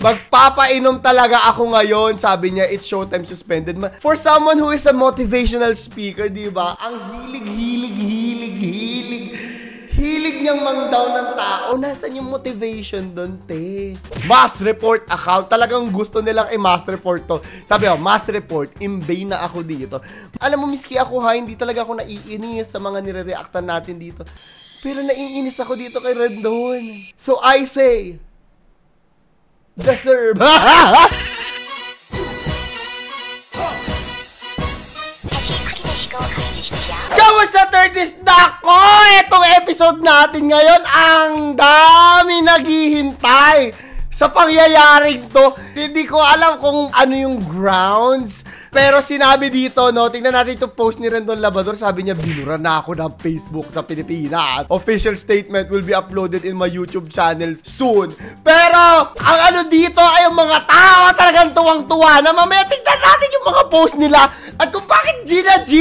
Magpapainom talaga ako ngayon. Sabi niya, it's showtime suspended. For someone who is a motivational speaker, di ba? Ang hilig niyang mang-down ng tao. Nasaan yung motivation doon, te? Mass report account. Talagang gusto nilang i-mass report to. Sabi ko, mass report. Imbay na ako dito. Alam mo, miski ako ha, hindi talaga ako naiinis sa mga nire-reactan natin dito. Pero naiinis ako dito kay Rendon. So I say, deserve. Kamusta 30s? Nako! Itong episode natin ngayon, ang dami naghihintay sa pangyayaring to. Hindi ko alam kung ano yung grounds. Pero sinabi dito, no, tingnan natin itong post ni Rendon Labrador. Sabi niya, binura na ako ng Facebook sa Pilipinas. Official statement will be uploaded in my YouTube channel soon. Pero, ang ano dito ay yung mga tao talagang tuwang-tuwa na mamaya tingnan natin yung mga post nila. At kung bakit Gina G?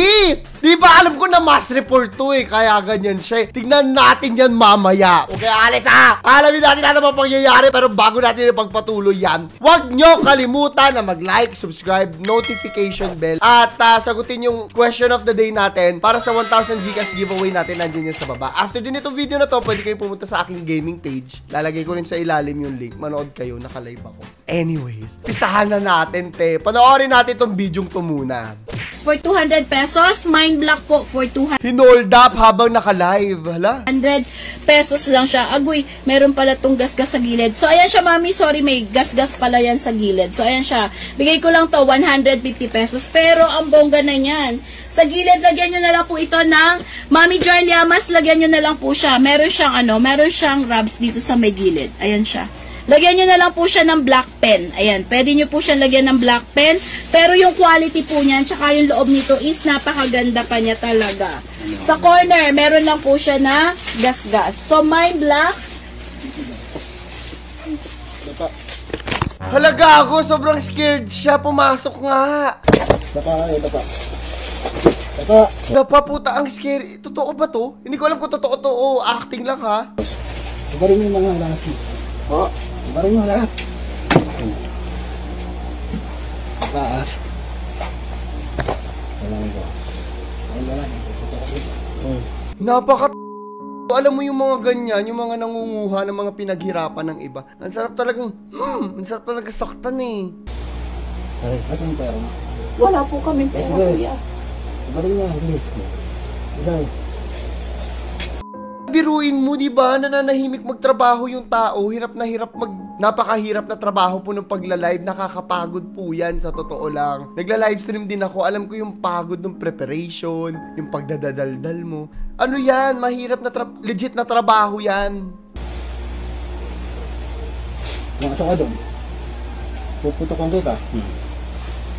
Di ba alam ko na mass report to eh, kaya ganyan siya. Tingnan natin yan mamaya. Okay, alis ha! Alamin natin natin mga pangyayari, pero bago natin ipagpatuloy yan, huwag nyo kalimutan na mag-like, subscribe, notification bell, at sagutin yung question of the day natin para sa 1,000 Gcash giveaway natin, nandiyan yan sa baba. After din itong video na to, pwede kayo pumunta sa aking gaming page. Lalagay ko rin sa ilalim yung link. Manood kayo, naka-live ako. Anyways, pisahan na natin, te. Panoorin natin itong video to muna. For 200 pesos, mind block po for 200 Hinold up habang naka-live. Hala? pesos lang siya. Agoy, meron pala tong gasgas sa gilid. So, ayan siya, mami. Sorry, may gasgas pala yan sa gilid. So, ayan siya. Bigay ko lang to, 150 pesos. Pero, ang bongga na yan. Sa gilid, lagyan nyo na lang po ito ng Mami Joy Llamas. Lagyan nyo na lang po siya. Meron siyang rubs dito sa may gilid. Ayan siya. Lagyan nyo na lang po siya ng black pen. Ayan, pwede nyo po siya lagyan ng black pen. Pero yung quality po niyan, tsaka yung loob nito is napakaganda pa niya talaga. Sa corner, meron lang po siya na gas-gas. So, my black. Halaga ako, sobrang scared siya. Pumasok nga. Dapa puta, ang scary. Totoo ba to? Hindi ko alam kung totoo to o acting lang ha. Barin yung mga lasi. Oh, barin yung lahat. Napaka alam mo yung mga ganyan, yung mga nangunguha ng mga pinaghirapan ng iba. Ang sarap talagang, ang sarap talaga saktan eh. Ay, asan pera mo? Wala po kami pera, kuya. Barin yung please. Isay. Biruin mo, di ba? Nananahimik magtrabaho yung tao. Hirap na napakahirap na trabaho po ng pagla-live. Nakakapagod po yan, sa totoo lang. Nagla-livestream din ako. Alam ko yung pagod ng preparation, yung pagdadadaldal mo. Ano yan? Mahirap na legit na trabaho yan. Nakasok ka doon. Puputokan kita.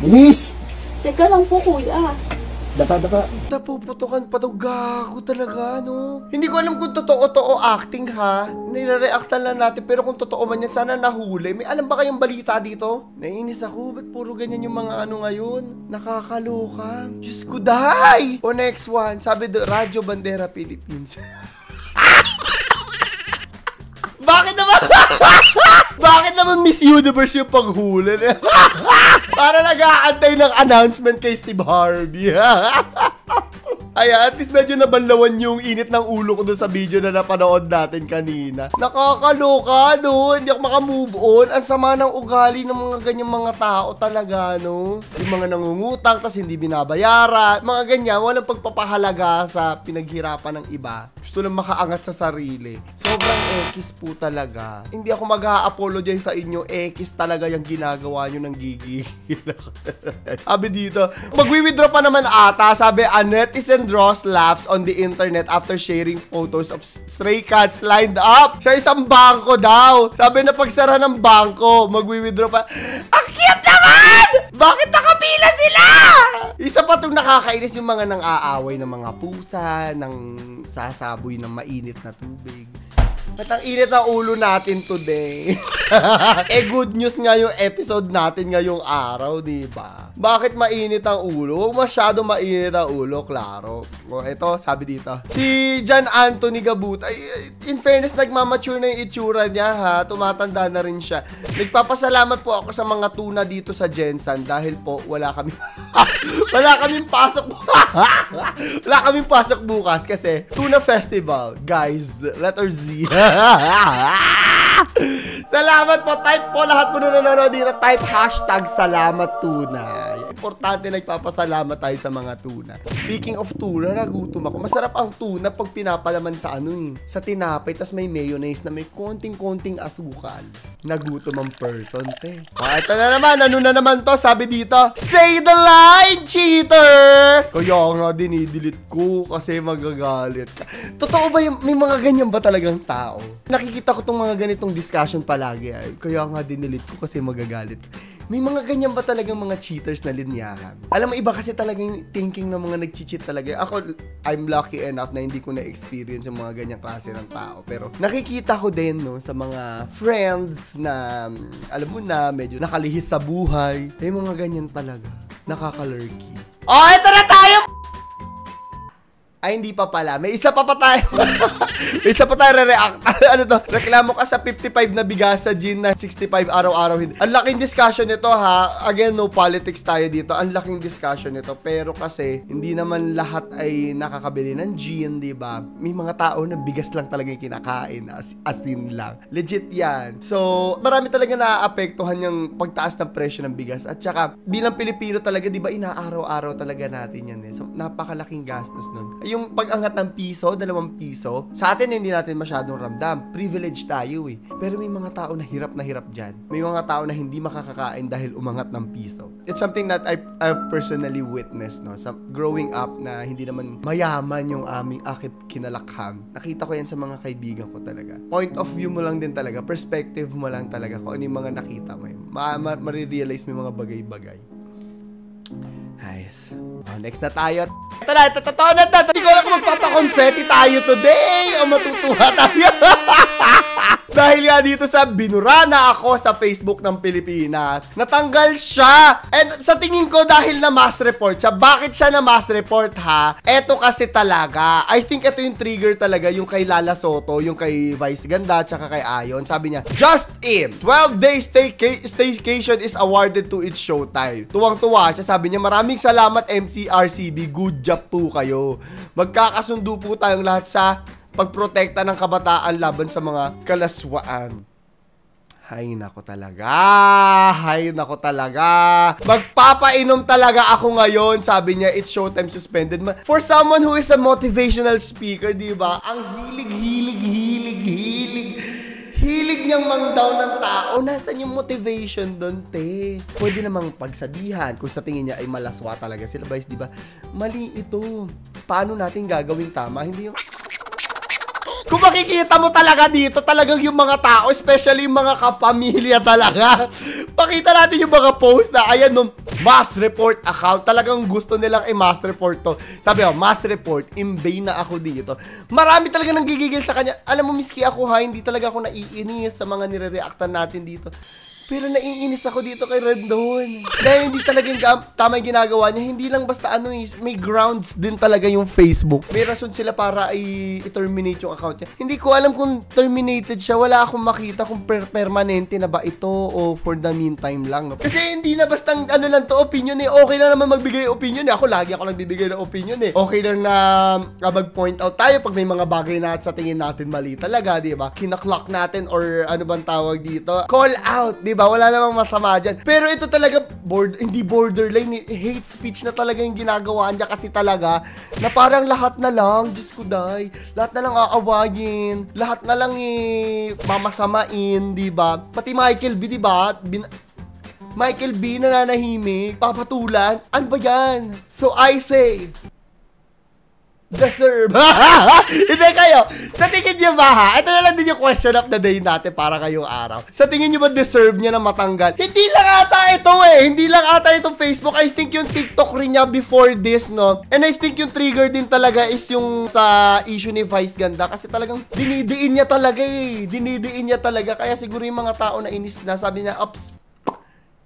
Bilis! Teka lang po, kuya. Dapa. Napuputukan pa daw, gago talaga, no? Hindi ko alam kung totoo to o acting, ha? Nire-reactan lang natin, pero kung totoo man yan, sana nahuli. May alam ba kayong balita dito? Naiinis ako, ba't puro ganyan yung mga ano ngayon? Nakakaloka. Diyos ko, die! O next one, sabi do, Radyo Bandera Philippines. Bakit naman? Bakit naman Miss Universe yung paghuli? Para nag-aantay ng announcement kay Steve Harvey. Ayan, at least medyo nabanlawan yung init ng ulo ko doon sa video na napanood natin kanina. Nakakaloka, no? Hindi ako makamove on. Ang sama ng ugali ng mga ganyang mga tao talaga, no? Yung mga nangungutang, tas hindi binabayaran. Mga ganyan, walang pagpapahalaga sa pinaghirapan ng iba. Gusto lang makaangat sa sarili. Sobrang ekis po talaga. Hindi ako mag-a-apologize sa inyo. Ekis talaga yung ginagawa nyo ng gigi. Sabi dito, magwi-withdraw pa naman ata. Sabi, a netizen draws laughs on the internet after sharing photos of stray cats lined up sa isang bangko daw. Sabi na pagsara ng bangko, magwi-withdraw pa. Ang cute naman! Bakit nakapila sila? Isa pa itong nakakainis yung mga nang-aaway ng mga pusa, ng sasaboy ng mainit na tubig. At ang init ang ulo natin today. Good news nga yung episode natin ngayong araw, diba? Bakit mainit ang ulo? Huwag masyado mainit ang ulo, klaro. O, ito, sabi dito. Si John Anthony Gabut, in fairness, nagmamature na yung itsura niya, ha? Tumatanda na rin siya. Nagpapasalamat po ako sa mga tuna dito sa Jensen dahil po wala kami wala kaming pasok wala kaming pasok bukas kasi Tuna Festival, guys. Letter Z. Salamat po. Type po lahat po na nanonood dito. Type hashtag salamat tuna. Importante nagpapasalamat tayo sa mga tuna. Speaking of tuna, nagutom ako. Masarap ang tuna pag pinapalaman sa sa tinapay, tas may mayonnaise na may konting-konting asukal. Nagutom ang person, te. Ito na naman. Ano na naman to? Sabi dito, say the line, cheater! Kaya nga dinidelete ko kasi magagalit ka. Totoo ba may mga ganyan ba talagang tao? Nakikita ko tong mga ganitong discussion palagi. Kaya nga dinidelete ko kasi magagalit ka. May mga ganyan ba talagang mga cheaters na linyahan? Alam mo, iba kasi talagang thinking ng mga nag-cheat talaga. Ako, I'm lucky enough na hindi ko na-experience yung mga ganyang klase ng tao. Pero nakikita ko din, no, sa mga friends na, alam mo na, medyo nakalihis sa buhay. May mga ganyan talaga. Nakakalurky. Oh, ito na tayo! Ay, hindi pa pala. May isa pa tayo. May isa pa tayo re-react. Ano to? Reklamo ka sa 55 na bigas sa gin na 65 araw-araw. Ang laking discussion nito, ha. Again, no politics tayo dito. Ang laking discussion nito. Pero kasi, hindi naman lahat ay nakakabili ng gin, diba? May mga tao na bigas lang talaga yung kinakain. Asin lang. Legit yan. So, marami talaga naaapektuhan yung pagtaas ng presyo ng bigas. At saka, bilang Pilipino talaga, diba, inaaraw-araw talaga natin yan. So, napakalaking gastos nun. Yung pag-angat ng piso, 2 piso, sa atin hindi natin masyadong ramdam. Privilege tayo eh. Pero may mga tao na hirap dyan. May mga tao na hindi makakakain dahil umangat ng piso. It's something that I've personally witnessed, no? Sa growing up na hindi naman mayaman yung aking kinalakham. Nakita ko yan sa mga kaibigan ko talaga. Point of view mo lang din talaga. Perspective mo lang talaga kung ano yung mga nakita mo. Marirealize mo yung mga bagay-bagay. Nice. Oh, next na tayo. Ito na, totoo na. Hindi ko lang kung magpapakonfetti tayo today o matutuwa tayo. Dahil nga dito sa binura na ako sa Facebook ng Pilipinas, natanggal siya. And sa tingin ko dahil na mass report siya. Bakit siya na mass report, ha? Eto kasi talaga. I think ito yung trigger talaga, yung kay Lala Soto, yung kay Vice Ganda, tsaka kay Ayon. Sabi niya, just in, 12-day staycation is awarded to its showtime. Tuwang-tuwa siya. Sabi niya, maraming salamat MCRCB. Good job po kayo. Magkakasundo po tayong lahat sa pagprotekta ng kabataan laban sa mga kalaswaan. Hay nako talaga. Hay nako talaga. Magpapainom talaga ako ngayon. Sabi niya, it's showtime suspended. For someone who is a motivational speaker, di ba? Ang hilig niyang mang-down ng tao. Nasaan yung motivation doon, te? Pwede namang pagsabihan kung sa tingin niya ay malaswa talaga sila. Guys, di ba? Mali ito. Paano natin gagawin tama? Hindi yung... Kung makikita mo talaga dito, talagang yung mga tao, especially yung mga kapamilya talaga. Pakita natin yung mga post na, ayan, no, mass report account. Talagang gusto nilang i-mass report to. Sabi ko, mass report, imbay na ako dito. Marami talaga nang gigigil sa kanya. Alam mo, miski ako, ha, hindi talaga ako naiinis sa mga nire-reactan natin dito. Pero naiinis ako dito kay Rendon. Dahil hindi talagang tama yung ginagawa niya. Hindi lang basta may grounds din talaga yung Facebook. May rason sila para i-terminate yung account niya. Hindi ko alam kung terminated siya. Wala akong makita kung permanente na ba ito o for the meantime lang. No? Kasi hindi na basta lang to opinion eh. Okay lang naman magbigay opinion eh. Lagi ako nagbibigay ng opinion eh. Okay lang na mag-point out tayo pag may mga bagay na sa tingin natin mali talaga, di ba? Kinaklock natin or ano bang tawag dito? Call out, di ba? Wala namang masama dyan. Pero ito talaga, hindi borderline, hate speech na talaga yung ginagawa niya kasi talaga, na parang lahat na lang, Diyos ko day, lahat na lang aawayin, lahat na lang mamasamain, diba? Pati Michael B, diba? Michael B nananahimik, papatulan, ano ba yan? So I say, deserve. Hindi kayo. Sa tingin niyo ba ha? Ito na lang din yung question of the day natin para kayong araw. Sa tingin niyo ba deserve niya na matanggal? Hindi lang ata ito Hindi lang ata itong Facebook. I think yung TikTok rin niya before this, no? And I think yung trigger din talaga is yung sa issue ni Vice Ganda. Kasi talagang dinidiin niya talaga Dinidiin niya talaga. Kaya siguro yung mga tao na inis na sabi niya, ups,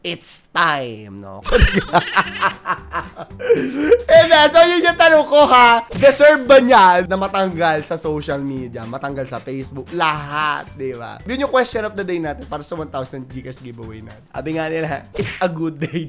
it's time, no? And so yun yung tanong ko ha, deserve ba niya na matanggal sa social media, matanggal sa Facebook, lahat, di ba? Yun yung question of the day natin para sa 1,000 Gcash giveaway natin. Sabi nga nila, it's a good day.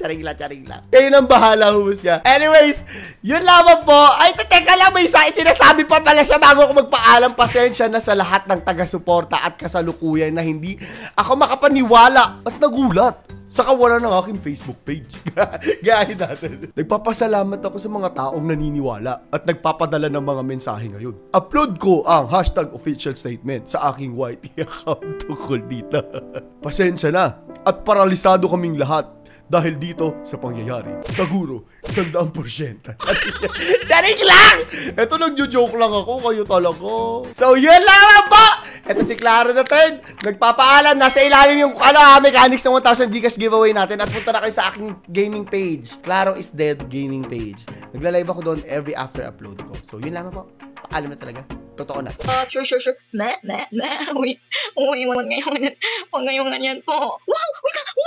Charing lang. Kayo nang bahala, husga. Anyways, yun lamang po. Ay, teka lang, may sinasabi pa pala siya bago ako magpaalam. Pasensya na sa lahat ng taga-suporta at kasalukuyan na hindi ako makapaniwala at nagulat sa kawalan ng aking Facebook page. Gaya natin. Nagpapasalamat ako sa mga taong naniniwala at nagpapadala ng mga mensahe ngayon. Upload ko ang #official statement sa aking YT account tungkol dito. Pasensya na at paralisado kaming lahat dahil dito sa pangyayari. Taguro, 100%. Charing lang! Ito, nagjo-joke lang ako. Kayo talaga. So, yun lang po! Ito si Claro the Third. Nagpapaalam. Nasa ilalim yung mechanics ng 1,000 Gcash giveaway natin. At punta na kayo sa aking gaming page. Claro is Dead gaming page. Nagla-live ako doon every after upload ko. So, yun lang po. Paalam na talaga. Totoo na. Sure. Uy, wag ngayon yan po. Wow, wait lang.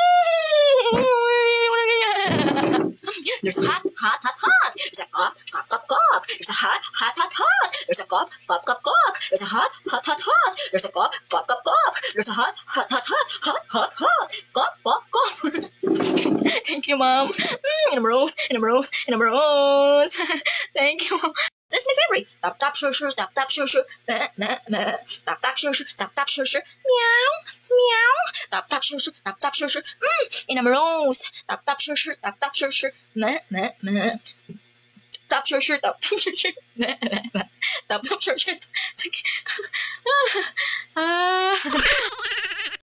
There's a hot. There's a cop. There's a hot. There's a cop. There's a hot. There's a cop. There's a hot. Cop. Thank you, Mom. In a rose. Thank you, Mom. That's my favorite. Tap, sure. Tap, sure. Tap, sure. Meow. Tap, sure. In a rose. Tap, sure. Tap, sure. Tap, sure. Tap, sure.